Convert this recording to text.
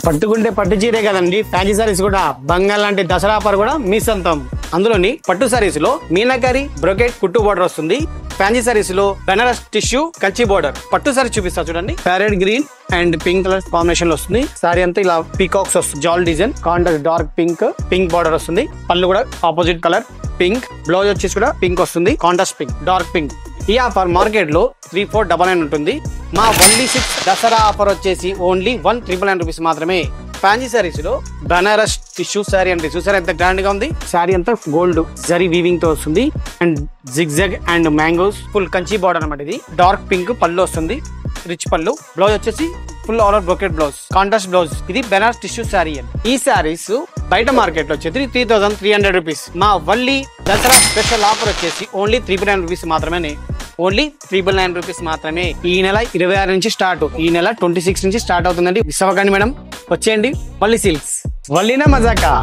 పట్టుకుంటే పట్టు చీరే కదండి, ఫ్యాన్సీ సారీస్ కూడా బంగాల్ లాంటి దసరా ఆఫర్ కూడా మీ సొంతం. అందులోని పట్టు సారీస్ లో మీనాకారి బ్రొకెట్ కుట్టు బోర్డర్ వస్తుంది. ఫ్యాన్సీ సారీస్ లో బెనారస్ టిష్యూ కంచి బోర్డర్. పట్టు సారీ చూపిస్తా చూడండి. Parrot green and pink colour combination లో వస్తుంది. సారీ అంతా ఇలా పీకాక్స్ వస్తుంది, జాల్ design, contrast dark pink border వస్తుంది. పళ్ళు కూడా ఆపోజిట్ కలర్ పింక్, బ్లౌజ్ వచ్చేసి కూడా పింక్ వస్తుంది, కాంట్రాస్ట్ పింక్, డార్క్ పింక్. ఈ ఆఫర్ మార్కెట్ లో 3499 ఉంటుంది. మా ఓన్లీ 6 దసరా ఆఫర్ వచ్చేసి ఓన్లీ 1999 రూపీస్ మాత్రమే. ఫ్యాన్సీ సారీస్ లో బనారస్ టిష్యూ సారీ అండి, చూసారా ఎంత గ్రాండ్ గా ఉంది. సారీ అంతా గోల్డ్ జరీ వీవింగ్ తో వస్తుంది and zigzag and mangoes, full Kanchi border అన్నమాట. ఇది డార్క్ పింక్ పళ్ళు వస్తుంది, రిచ్ పళ్ళు. బ్లౌజ్ వచ్చేసి full all brocade blouse, contrast blouse. ఇది బెనారస్ టిష్యూ సారీ అండి. ఈ సారీస్ బయట మార్కెట్ లో వచ్చేసి 3300 రూపీస్. మా వల్లి దసరా స్పెషల్ ఆఫర్ వచ్చేసి ఓన్లీ 399 రూపీస్ మాత్రమే. ఓన్లీ 399 రూపీస్ మాత్రమే. ఈ నెల 26 నుంచి స్టార్ట్, ఈ నెల 26 నుంచి స్టార్ట్ అవుతుందండి. మిస్ అవ్వకండి మేడం, వచ్చేయండి. వల్లి సిల్క్స్, వల్లినా మజాకా.